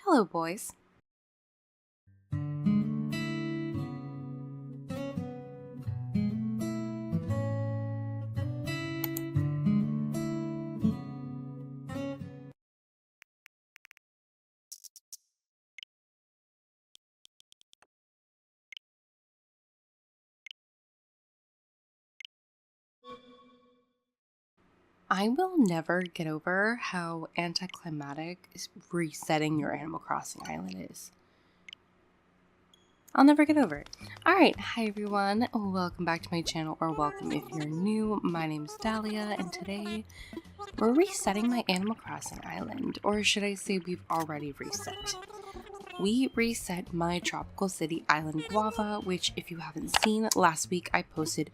Hello, boys. I will never get over how anticlimactic resetting your Animal Crossing island is. I'll never get over it. Alright, hi everyone. Welcome back to my channel, or welcome if you're new. My name is Dalia, and today we're resetting my Animal Crossing island. Or should I say we've already reset. We reset my tropical city island Guava, which if you haven't seen, last week I posted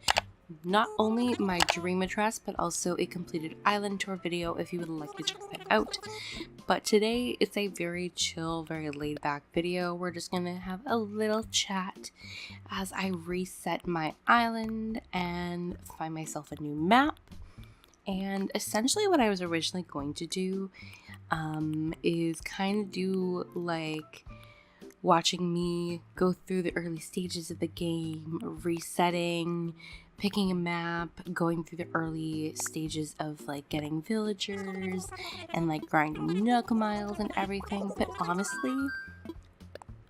not only my dream address, but also a completed island tour video if you would like to check that out. But today it's a very chill, very laid back video. We're just gonna have a little chat as I reset my island and find myself a new map. And essentially what I was originally going to do is kind of do like watching me go through the early stages of the game, resetting, picking a map, going through the early stages of like getting villagers and like grinding nook miles and everything. But honestly,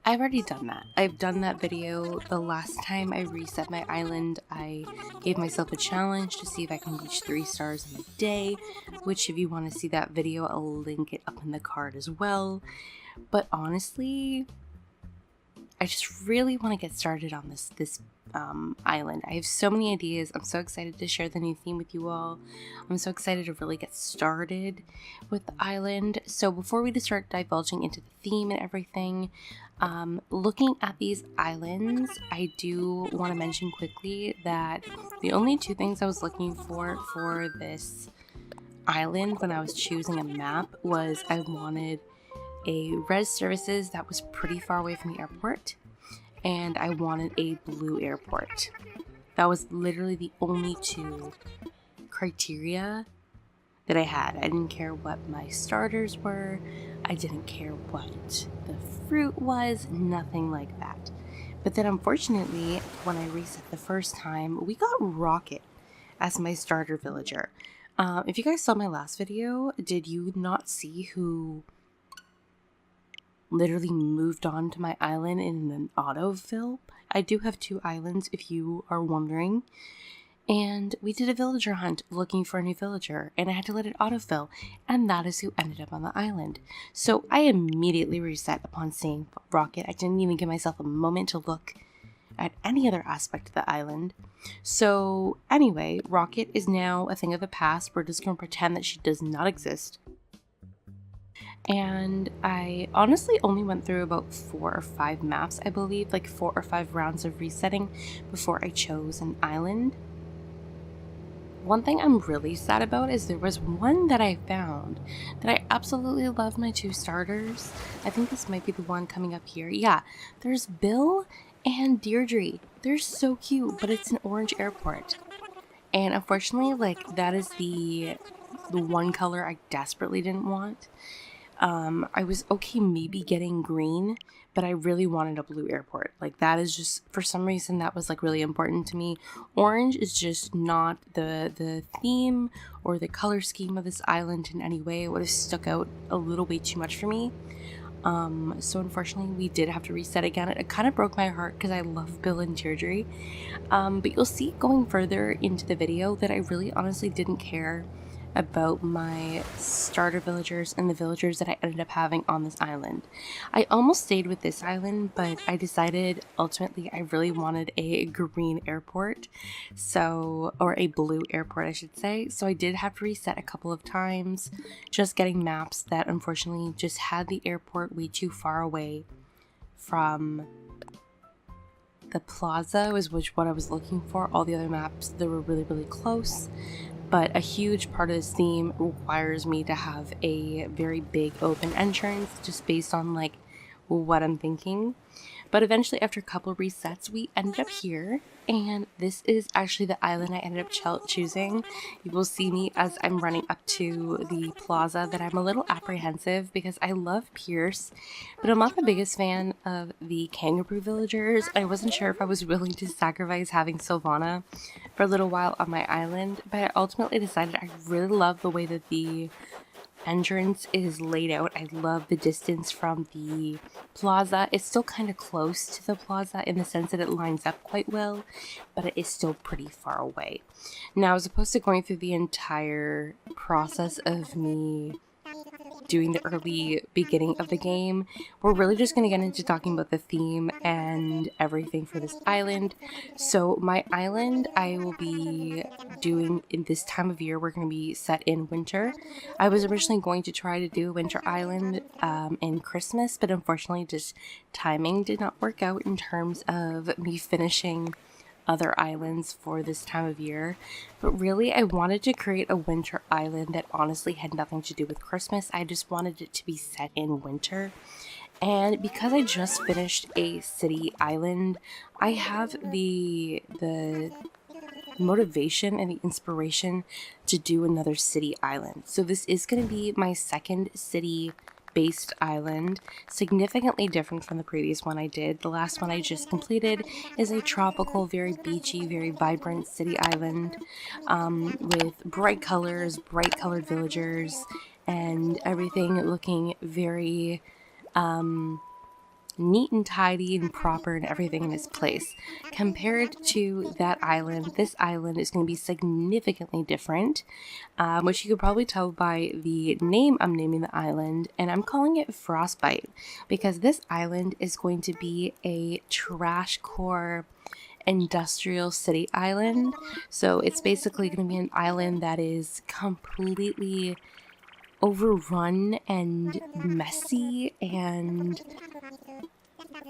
I've already done that. I've done that video. The last time I reset my island, I gave myself a challenge to see if I can reach 3 stars in a day, which if you want to see that video, I'll link it up in the card as well. But honestly, I just really want to get started on this island. I have so many ideas. I'm so excited to share the new theme with you all. I'm so excited to really get started with the island. So before we just start divulging into the theme and everything, looking at these islands, I do want to mention quickly that the only 2 things I was looking for this island when I was choosing a map was I wanted a res services that was pretty far away from the airport, and I wanted a blue airport. That was literally the only 2 criteria that I had. I didn't care what my starters were. I didn't care what the fruit was, nothing like that. But then unfortunately, when I reset the first time, we got Rocket as my starter villager. If you guys saw my last video, did you not see who literally moved on to my island in an autofill? I do have 2 islands if you are wondering, and we did a villager hunt looking for a new villager, and I had to let it autofill, and that is who ended up on the island. So I immediately reset upon seeing Rocket. I didn't even give myself a moment to look at any other aspect of the island. So anyway, Rocket is now a thing of the past. We're just going to pretend that she does not exist. And I honestly only went through about 4 or 5 maps, I believe, like 4 or 5 rounds of resetting before I chose an island. One thing I'm really sad about is there was one that I found that I absolutely love my 2 starters. I think this might be the one coming up here. Yeah, there's Bill and Deirdre. They're so cute, but it's an orange airport. And unfortunately, like, that is the one color I desperately didn't want. I was okay maybe getting green, but I really wanted a blue airport. Like, that is just, for some reason, that was like really important to me. Orange is just not the theme or the color scheme of this island in any way. It would have stuck out a little way too much for me. So unfortunately we did have to reset again. It kind of broke my heart because I love Bill and Deirdre. But you'll see going further into the video that I really honestly didn't care about my starter villagers and the villagers that I ended up having on this island. I almost stayed with this island, but I decided ultimately I really wanted a green airport, or a blue airport I should say, so I did have to reset a couple of times, just getting maps that unfortunately just had the airport way too far away from the plaza, was what I was looking for. All the other maps, they were really close. But a huge part of this theme requires me to have a very big open entrance, just based on like what I'm thinking. But eventually, after a couple resets, we ended up here, and this is actually the island I ended up choosing. You will see me as I'm running up to the plaza that I'm a little apprehensive because I love Pierce, but I'm not the biggest fan of the kangaroo villagers. I wasn't sure if I was willing to sacrifice having Sylvana for a little while on my island, but I ultimately decided I really love the way that the entrance is laid out. I love the distance from the plaza. It's still kind of close to the plaza in the sense that it lines up quite well, but it is still pretty far away. Now, as opposed to going through the entire process of me doing the early beginning of the game, we're really just going to get into talking about the theme and everything for this island. So my island, I will be doing in this time of year, we're going to be set in winter. I was originally going to try to do a winter island in Christmas, but unfortunately just timing did not work out in terms of me finishing other islands for this time of year. But really, I wanted to create a winter island that honestly had nothing to do with Christmas. I just wanted it to be set in winter. And because I just finished a city island, I have the motivation and the inspiration to do another city island. So this is going to be my second city based island, significantly different from the previous one I did. The last one I just completed is a tropical, very beachy, very vibrant city island with bright colors, bright colored villagers, and everything looking very neat and tidy and proper and everything in its place. Compared to that island, this island is going to be significantly different, which you could probably tell by the name I'm naming the island, and I'm calling it Frostbite because this island is going to be a trash core industrial city island. So it's basically going to be an island that is completely overrun and messy and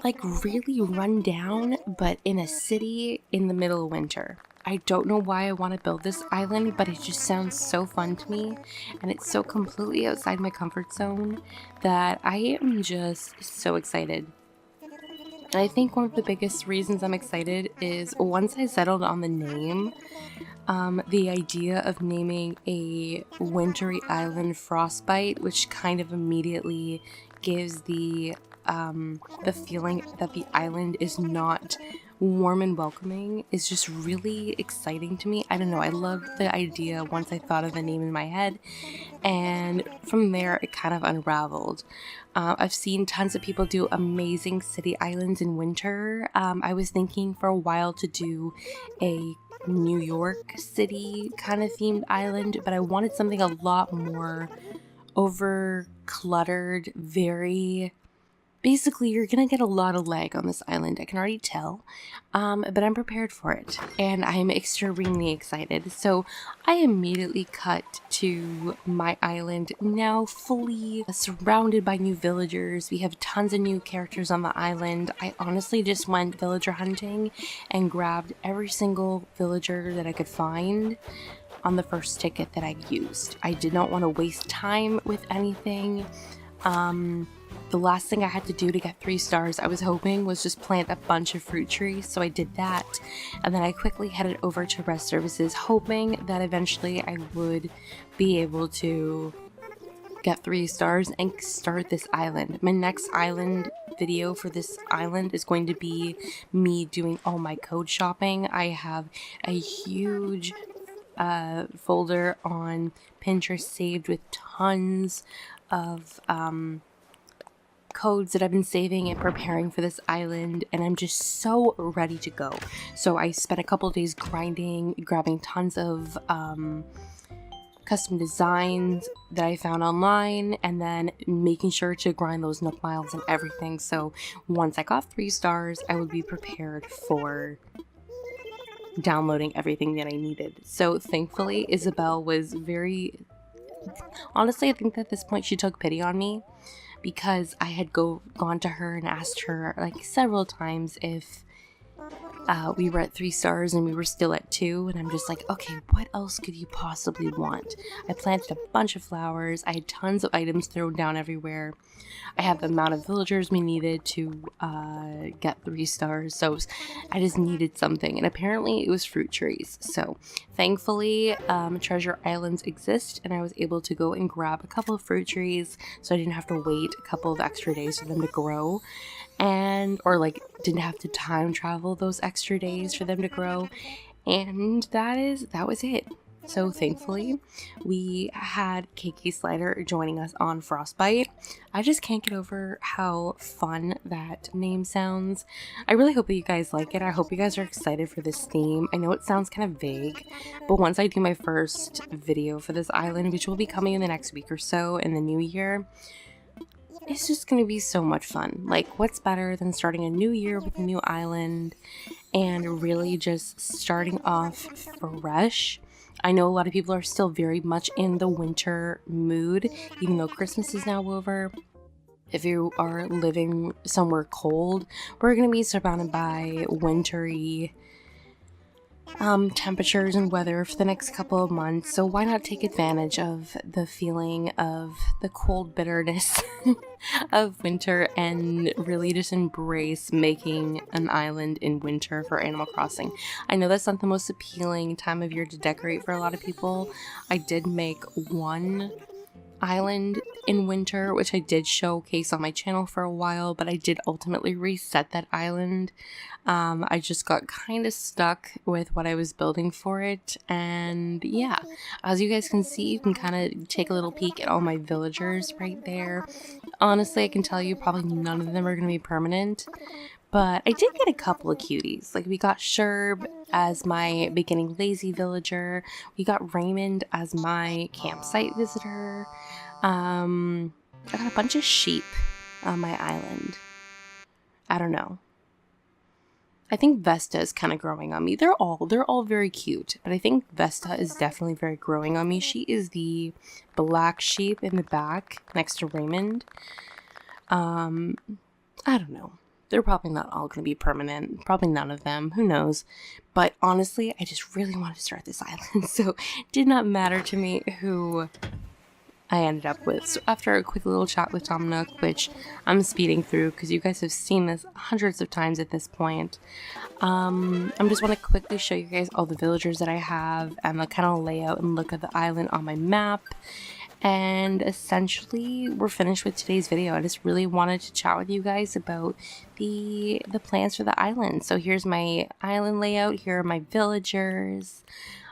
like really run down, but in a city in the middle of winter. I don't know why I want to build this island, but it just sounds so fun to me, and it's so completely outside my comfort zone that I am just so excited. And I think one of the biggest reasons I'm excited is once I settled on the name, the idea of naming a wintry island Frostbite, which kind of immediately gives the feeling that the island is not warm and welcoming, is just really exciting to me. I don't know, I loved the idea once I thought of the name in my head, and from there it kind of unraveled. I've seen tons of people do amazing city islands in winter. I was thinking for a while to do a New York City kind of themed island, but I wanted something a lot more over cluttered, very basically, you're gonna get a lot of lag on this island, I can already tell, but I'm prepared for it, and I'm extremely excited. So I immediately cut to my island, now fully surrounded by new villagers. We have tons of new characters on the island. I honestly just went villager hunting and grabbed every single villager that I could find on the first ticket that I used. I did not want to waste time with anything. The last thing I had to do to get 3 stars, I was hoping, was just plant a bunch of fruit trees, so I did that, and then I quickly headed over to rest services, hoping that eventually I would be able to get 3 stars and start this island. My next island video for this island is going to be me doing all my code shopping. I have a huge folder on Pinterest saved with tons of codes that I've been saving and preparing for this island, and I'm just so ready to go. So I spent a couple of days grinding, grabbing tons of custom designs that I found online, and then making sure to grind those Nook Miles and everything. So once I got 3 stars, I would be prepared for downloading everything that I needed. So thankfully, Isabel was very... Honestly, I think that at this point she took pity on me, because I had gone to her and asked her like several times if We were at 3 stars and we were still at 2, and I'm just like, okay, what else could you possibly want? I planted a bunch of flowers. I had tons of items thrown down everywhere. I had the amount of villagers we needed to get 3 stars, so I just needed something, and apparently it was fruit trees. So thankfully, treasure islands exist, and I was able to go and grab a couple of fruit trees, so I didn't have to wait a couple of extra days for them to grow, or like didn't have to time travel those extra days for them to grow, and that was it. So thankfully, we had KK Slider joining us on Frostbite. I just can't get over how fun that name sounds. I really hope that you guys like it. I hope you guys are excited for this theme. I know it sounds kind of vague, but once I do my first video for this island, which will be coming in the next week or so in the new year, it's just going to be so much fun. Like, what's better than starting a new year with a new island and really just starting off fresh? I know a lot of people are still very much in the winter mood, even though Christmas is now over. If you are living somewhere cold, we're going to be surrounded by wintry temperatures and weather for the next couple of months, so why not take advantage of the feeling of the cold bitterness of winter and really just embrace making an island in winter for Animal Crossing. I know that's not the most appealing time of year to decorate for a lot of people. I did make one island in winter, which I did showcase on my channel for a while, but I did ultimately reset that island. I just got kind of stuck with what I was building for it, and yeah, as you guys can see, you can kind of take a little peek at all my villagers right there. Honestly, I can tell you probably none of them are going to be permanent, but I did get a couple of cuties. Like, we got Sherb as my beginning lazy villager. We got Raymond as my campsite visitor. I got a bunch of sheep on my island. I don't know. I think Vesta is kind of growing on me. They're all very cute, but I think Vesta is definitely very growing on me. She is the black sheep in the back next to Raymond. I don't know. They're probably not all going to be permanent. Probably none of them. Who knows? But honestly, I just really wanted to start this island, so it did not matter to me who I ended up with. So after a quick little chat with Tom Nook, which I'm speeding through because you guys have seen this hundreds of times at this point, I just want to quickly show you guys all the villagers that I have and the kind of layout and look of the island on my map. And essentially, we're finished with today's video. I just really wanted to chat with you guys about the plans for the island. So here's my island layout. Here are my villagers.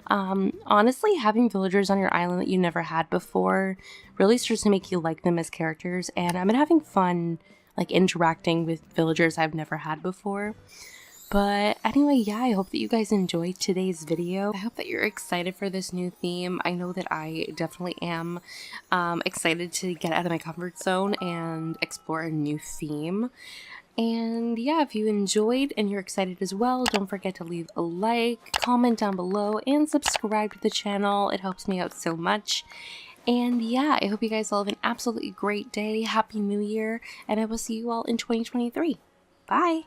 Honestly, having villagers on your island that you never had before really starts to make you like them as characters. And I've been having fun, like, interacting with villagers I've never had before. But anyway, yeah, I hope that you guys enjoyed today's video. I hope that you're excited for this new theme. I know that I definitely am excited to get out of my comfort zone and explore a new theme. And yeah, if you enjoyed and you're excited as well, don't forget to leave a like, comment down below, and subscribe to the channel. It helps me out so much. And yeah, I hope you guys all have an absolutely great day. Happy New Year, and I will see you all in 2023. Bye!